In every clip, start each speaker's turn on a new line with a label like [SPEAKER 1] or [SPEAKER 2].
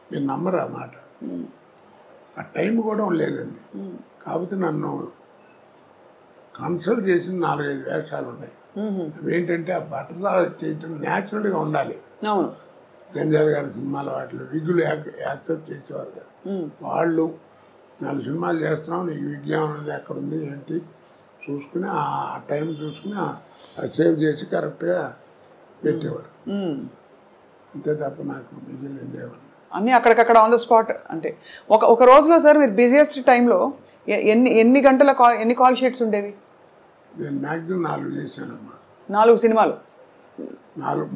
[SPEAKER 1] మీరు నమ్మరు ఆ మాట. ఆ టైం కూడా లేదండి. కాకపోతే నన్ను కన్సల్ట్ చేసిన 4-5 వేషాలు ఉన్నాయి. అవేంటంటే ఆ బట్టలు చేయటం న్యాచురల్గా ఉండాలి.
[SPEAKER 2] అవును,
[SPEAKER 1] గంజాల గారి సినిమాలు వాటిలో విగ్గులు యాక్సెప్ట్ చేసేవారు కదా. వాళ్ళు 4 సినిమాలు చేస్తున్నాం, నీకు విజ్ఞానం అనేది ఎక్కడ ఉంది ఏంటి చూసుకుని ఆ టైం చూసుకుని సేవ్ చేసి కరెక్ట్గా పెట్టేవారు. అంతే తప్ప నాకు మిగిలింది ఏమన్నా
[SPEAKER 2] అన్నీ అక్కడికక్కడ ఆన్ ద స్పాట్. అంటే ఒక రోజులో సార్ మీరు బిజియెస్ట్ టైంలో ఎన్ని గంటల ఎన్ని కాల్ షీట్స్ ఉండేవి?
[SPEAKER 1] నేను మ్యాక్సిమం 4 చేశానమ్మా.
[SPEAKER 2] 4 సినిమాలు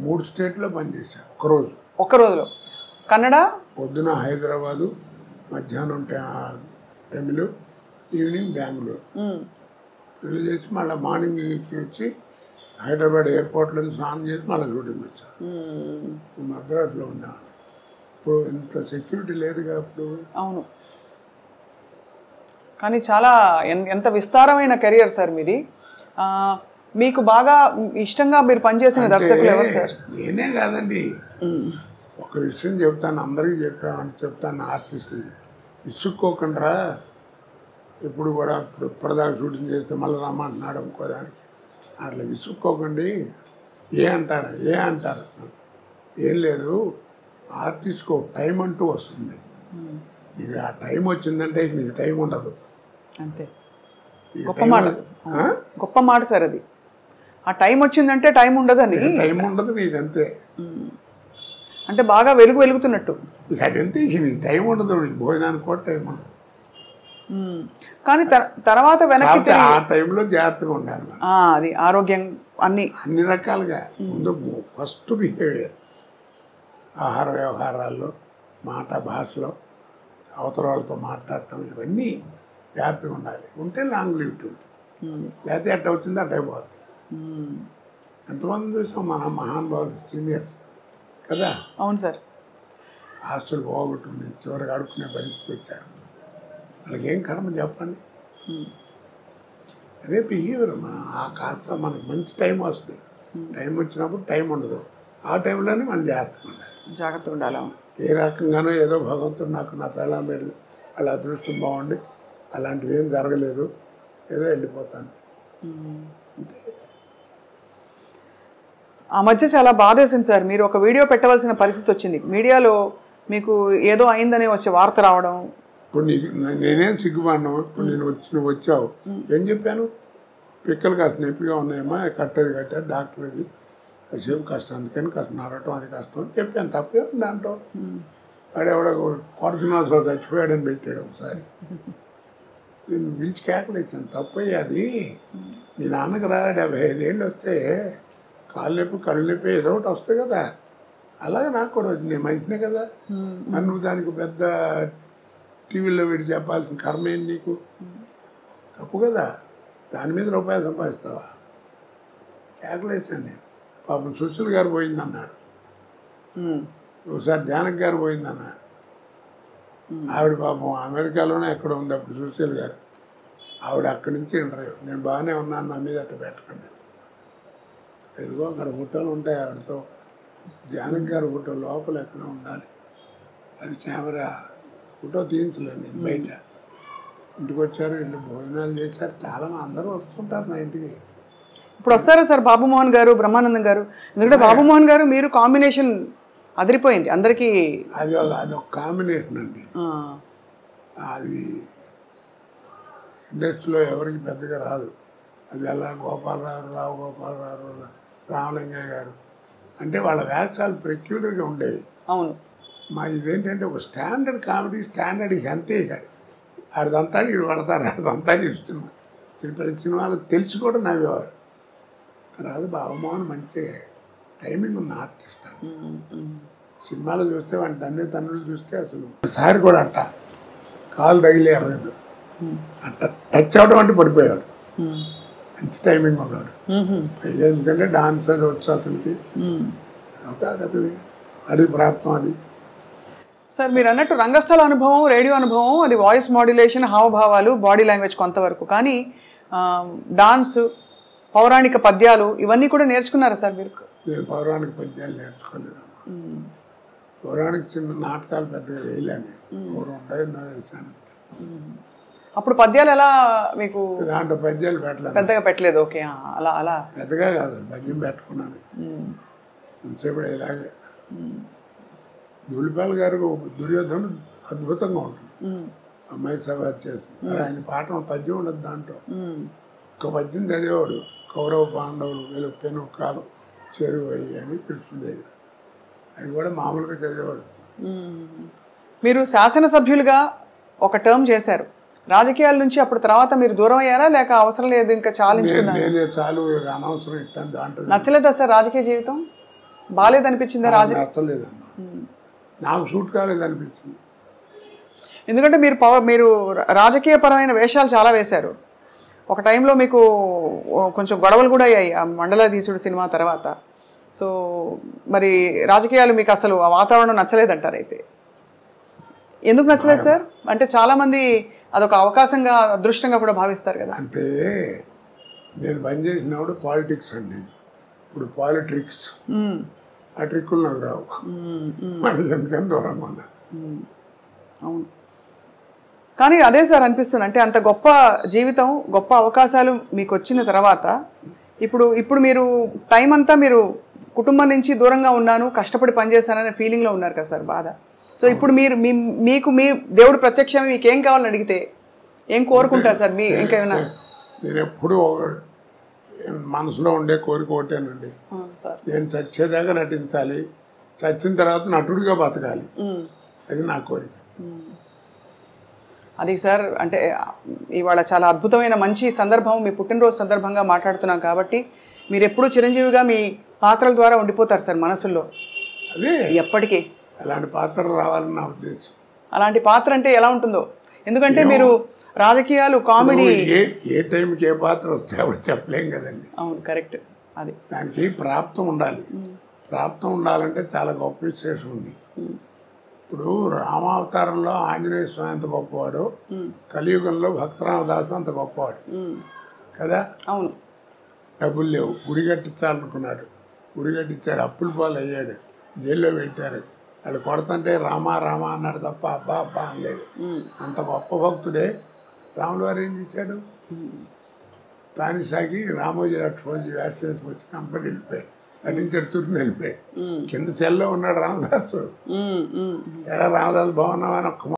[SPEAKER 1] 3 స్టేట్లో పనిచేశాను ఒకరోజు.
[SPEAKER 2] ఒక్క రోజులో. కన్నడ
[SPEAKER 1] పొద్దున హైదరాబాదు, మధ్యాహ్నం తమిళ, ఈవినింగ్ బెంగళూరు. పెళ్లి చేసి మళ్ళీ మార్నింగ్ వచ్చి హైదరాబాద్ ఎయిర్పోర్ట్లో స్నానం చేసి మళ్ళీ షూటింగ్ వచ్చాను. మద్రాసులో ఉన్నాను. ఇప్పుడు ఇంత సెక్యూరిటీ లేదుగా అప్పుడు.
[SPEAKER 2] అవును, కానీ చాలా ఎంత విస్తారమైన కెరియర్ సార్ మీది. మీకు బాగా ఇష్టంగా మీరు పనిచేసిన దర్శకులు ఎవరు సార్?
[SPEAKER 1] నేనే కాదండి, ఒక విషయం చెప్తాను, అందరికీ చెప్తాను ఆర్టిస్టులకి, విసుక్కోకుండా ఎప్పుడు కూడా ఇప్పటిదాకా షూటింగ్ చేస్తే మళ్ళీ రమ్మంటున్నాడు ఇంకోదానికి, అట్లా విసుక్కోకండి. ఏ అంటారు ఏం లేదు, ఆర్టిస్ట్కి ఒక టైం అంటూ వస్తుంది. నీకు ఆ టైం వచ్చిందంటే నీకు టైం ఉండదు.
[SPEAKER 2] అంతే, గొప్ప మాట సార్ అది. ఆ టైం వచ్చిందంటే టైం ఉండదని.
[SPEAKER 1] టైం ఉండదు నీకు, అంతే.
[SPEAKER 2] అంటే బాగా వెలుగుతున్నట్టు.
[SPEAKER 1] అదంతే, నీకు టైం ఉండదు, నీకు భోజనానికి కూడా టైం ఉండదు.
[SPEAKER 2] కానీ తర్వాత వెనక్కి
[SPEAKER 1] ఆ టైంలో జాగ్రత్తగా ఉండాలి.
[SPEAKER 2] అది ఆరోగ్యం
[SPEAKER 1] అన్ని రకాలుగా. ముందు ఫస్ట్ బిహేవియర్, ఆహార వ్యవహారాల్లో, మాట భాషలో, అవతల వాళ్ళతో మాట్లాడటం, ఇవన్నీ జాగ్రత్తగా ఉండాలి. ఉంటే లాంగ్ లివిటీ ఉంటుంది. లేకపోతే ఎట్ట వచ్చిందో అట్ట అయిపోతుంది. ఎంతమంది చూసాం మన మహానుభావులు, సీనియర్స్ కదా.
[SPEAKER 2] అవును సార్.
[SPEAKER 1] ఆస్తులు పోగొట్టుకుని చివరికి అడుక్కునే పరిస్థితికి వచ్చారు. వాళ్ళకి ఏం కర్మ చెప్పండి. అదే బిహేవియర్. కాస్త మనకి మంచి టైం వస్తుంది. టైం వచ్చినప్పుడు టైం ఉండదు. ఆ టైంలోనే మనం జాగ్రత్తగా ఉండాలి. ఏ రకంగానో ఏదో భగవంతుడు నాకు నా పిల్లలు వాళ్ళ అదృష్టం బాగుండి అలాంటివి ఏం జరగలేదు, ఏదో వెళ్ళిపోతాను అంతే.
[SPEAKER 2] ఆ మధ్య చాలా బాధేసింది సార్, మీరు ఒక వీడియో పెట్టవలసిన పరిస్థితి వచ్చింది. మీడియాలో మీకు ఏదో అయిందనే వచ్చే వార్త రావడం.
[SPEAKER 1] ఇప్పుడు నేనేం సిగ్గుపడినా. ఇప్పుడు నువ్వు వచ్చావు, ఏం చెప్పాను? పిక్కలు కాస్త నొప్పిగా ఉన్నాయమ్మా, కట్టారు డాక్టర్ ఇది కాసేపు కష్టం, అందుకని కాస్త నడవటం అది కష్టం అని చెప్పాను. తప్పే ఉంది దాంట్లో. వాడెవడో కొరచునాథలో చచ్చిపోయాడని పెట్టాడు ఒకసారి. నేను పిలిచి కేకలేసాను, తప్పయ్యి అది. మీ నాన్నకి రా 75 ఏళ్ళు వస్తే కాళ్ళు నొప్పి కళ్ళు నొప్పి ఏదో ఒకటి వస్తాయి కదా, అలాగే నాకు కూడా వచ్చింది. నేను మంచినే కదా, మరి నువ్వు దానికి పెద్ద టీవీలో వీడి చెప్పాల్సిన కర్మ ఏంటి నీకు? తప్పు కదా. దాని మీద రూపాయలు సంపాదిస్తావా? కేకలేసాను నేను. పాపం సుశీల్ గారు పోయిందన్నారు, ఒకసారి జానకి గారు పోయిందన్నారు. ఆవిడ పాపం అమెరికాలోనే ఎక్కడ ఉంది అప్పుడు సుశీల్ గారు. ఆవిడ అక్కడి నుంచి ఇంటర్వ్యూ, నేను బాగానే ఉన్నాను, నా మీద అట్లా పెట్టకండి. ఎదుగో అక్కడ ఫోటోలు ఉంటాయి ఆవిడతో. జానకి గారి ఫోటో లోపల ఎక్కడ ఉండాలి, అది కెమెరా ఫోటో తీయించలేదు నేను బయట. ఇంటికి వచ్చారు, ఇంటి భోజనాలు చేశారు. చాలా అందరూ వస్తుంటారు నా ఇంటికి.
[SPEAKER 2] ఇప్పుడు వస్తారా సార్ బాబుమోహన్ గారు, బ్రహ్మానందం గారు? ఎందుకంటే బాబుమోహన్ గారు మీరు కాంబినేషన్ అదిరిపోయింది అందరికీ.
[SPEAKER 1] అదొక కాంబినేషన్ అండి. అది ఇండస్ట్రీలో ఎవరికి పెద్దగా రాదు. అది ఎలా రావు గోపాలరావు, రామలింగయ్య గారు అంటే వాళ్ళ వేషాలు పెక్యులర్గా ఉండేవి.
[SPEAKER 2] అవును.
[SPEAKER 1] మా ఇదేంటంటే ఒక స్టాండర్డ్ కామెడీ, స్టాండర్డ్ అంతే కాదు. ఆడిదంతా వీడు పడతాడు, ఆడిదంతా సినిమా సినిమాలు తెలిసి కూడా నవ్వేవారు. రాదు బాబుమోహన్ మంచి టైమింగ్ ఉన్న ఆర్టిస్ట్. సినిమాలు చూస్తే వాడి తన్నులు చూస్తే అసలు సారి కూడా అట్ట కాలు తగిలి ఎర్రదు, అట్ట టచ్ అవడం అంటే పడిపోయాడు. మంచి టైమింగ్ ఉన్నాడు. ఎందుకంటే డాన్స్ అది వచ్చు అతనికి, అది ప్రాప్తం. అది
[SPEAKER 2] సార్ మీరు అన్నట్టు రంగస్థల అనుభవం, రేడియో అనుభవం, అది వాయిస్ మాడ్యులేషన్, హావభావాలు, బాడీ లాంగ్వేజ్ కొంతవరకు. కానీ డాన్స్, పౌరాణిక పద్యాలు ఇవన్నీ కూడా నేర్చుకున్నారా సార్ మీరు?
[SPEAKER 1] నేను పౌరాణిక పద్యాలు నేర్చుకోలేదమ్మా. పౌరాణిక చిన్న నాటకాలు పెద్దగా వేయలేను, ఎన్నో వేసాను.
[SPEAKER 2] అప్పుడు పద్యాలు ఎలా మీకు?
[SPEAKER 1] దాంట్లో పద్యాలు పెట్టలేదు,
[SPEAKER 2] పెద్దగా పెట్టలేదు. ఓకే, అలా అలా
[SPEAKER 1] పెద్దగా కాదు, పద్యం పెట్టుకున్నాను ఎంతసేపు ఇలాగే. ధూళిపాల గారు దుర్యోధనుడు అద్భుతంగా ఉంటుంది, అమ్మాయి సభ చేస్తుంది. ఆయన పాఠం పద్యం ఉండదు దాంట్లో, ఒక పద్యం చదివేవాడు. కౌరవ పాండవులు వీళ్ళు పెను కాలం చెరువు అయ్యి అని కృష్ణుడు దగ్గర, అది కూడా మామూలుగా చదివేవాడు.
[SPEAKER 2] మీరు శాసనసభ్యులుగా ఒక టర్మ్ చేశారు, రాజకీయాల నుంచి అప్పుడు తర్వాత మీరు దూరం అయ్యారా లేక అవసరం లేదు ఇంకా చాలించుకున్నారు?
[SPEAKER 1] నేనే చాలు అనవసరం ఇట్టాను దాంట్లో.
[SPEAKER 2] నచ్చలేదా సార్ రాజకీయ జీవితం? బాగాలేదనిపించిందా రాజకీయ?
[SPEAKER 1] నచ్చలేదమ్మా, నాకు సూట్ కాలేదనిపించింది.
[SPEAKER 2] ఎందుకంటే మీరు రాజకీయపరమైన వేషాలు చాలా వేశారు. ఒక టైంలో మీకు కొంచెం గొడవలు కూడా అయ్యాయి ఆ మండలాధీశుడు సినిమా తర్వాత. సో మరి రాజకీయాలు మీకు అసలు ఆ వాతావరణం నచ్చలేదంటారు. అయితే ఎందుకు నచ్చలేదు సార్? అంటే చాలామంది అదొక అవకాశంగా అదృష్టంగా కూడా భావిస్తారు కదా.
[SPEAKER 1] అంటే నేను పనిచేసినప్పుడు పాలిటిక్స్ అండి, ఇప్పుడు పాలిట్రిక్స్, ఆ ట్రిక్కులు నాకు రావు, మరి ఎందుకని దూరంగా ఉన్నా.
[SPEAKER 2] అవును, కానీ అదే సార్ అనిపిస్తుంది, అంటే అంత గొప్ప జీవితం, గొప్ప అవకాశాలు మీకు వచ్చిన తర్వాత ఇప్పుడు మీరు టైం అంతా మీరు కుటుంబం నుంచి దూరంగా ఉన్నాను, కష్టపడి పనిచేశాననే ఫీలింగ్లో ఉన్నారు కదా సార్, బాధ. సో ఇప్పుడు మీకు దేవుడు ప్రత్యక్షం మీకు ఏం కావాలని అడిగితే ఏం కోరుకుంటారు సార్? మీ ఇంకేమైనా?
[SPEAKER 1] నేను ఎప్పుడు మనసులో ఉండే కోరిక ఒకటేనండి, నేను చచ్చేదాకా నటించాలి, చచ్చిన తర్వాత నటుడిగా బతకాలి, అది నా కోరిక.
[SPEAKER 2] అది సార్, అంటే ఇవాళ చాలా అద్భుతమైన మంచి సందర్భం, మీ పుట్టినరోజు సందర్భంగా మాట్లాడుతున్నాం కాబట్టి మీరు ఎప్పుడూ చిరంజీవిగా మీ పాత్రల ద్వారా ఉండిపోతారు సార్ మనసుల్లో
[SPEAKER 1] అదే
[SPEAKER 2] ఎప్పటికీ.
[SPEAKER 1] అలాంటి పాత్ర రావాలని నా ఉద్దేశం.
[SPEAKER 2] అలాంటి పాత్ర అంటే ఎలా ఉంటుందో, ఎందుకంటే మీరు రాజకీయాలు, కామెడీ,
[SPEAKER 1] ఏ టైంకి ఏ పాత్ర వస్తే అప్పుడు చెప్పలేం కదండి.
[SPEAKER 2] అవును, కరెక్ట్. అది
[SPEAKER 1] దానికి ప్రాప్తం ఉండాలి, ప్రాప్తం ఉండాలంటే చాలా గొప్ప విశేషం ఉంది. ఇప్పుడు రామావతారంలో ఆంజనేయ స్వామి అంత గొప్పవాడు, కలియుగంలో భక్తరామదాసు అంత గొప్పవాడు కదా.
[SPEAKER 2] అవును,
[SPEAKER 1] డబ్బులు లేవు, గుడి కట్టించాలనుకున్నాడు, గుడి కట్టించాడు, అప్పుల పాలు అయ్యాడు, జైల్లో పెట్టారు. వాళ్ళు కొడతంటే రామా రామా అన్నాడు తప్ప అబ్బా అబ్బా అనలేదు. అంత గొప్ప భక్తుడే రాముల వారు ఏం చేశాడు, తానిసాగి రామోజీ లక్ష్మణజీ వేషం వేసుకొచ్చి కంపెనీ వెళ్ళిపోయాడు, నటించాడు, తుర్ని వెళ్ళిపోయాడు. కింద సెల్లో ఉన్నాడు రామదాసు. ఎరా రామదాసు బాగున్నావని ఒక్క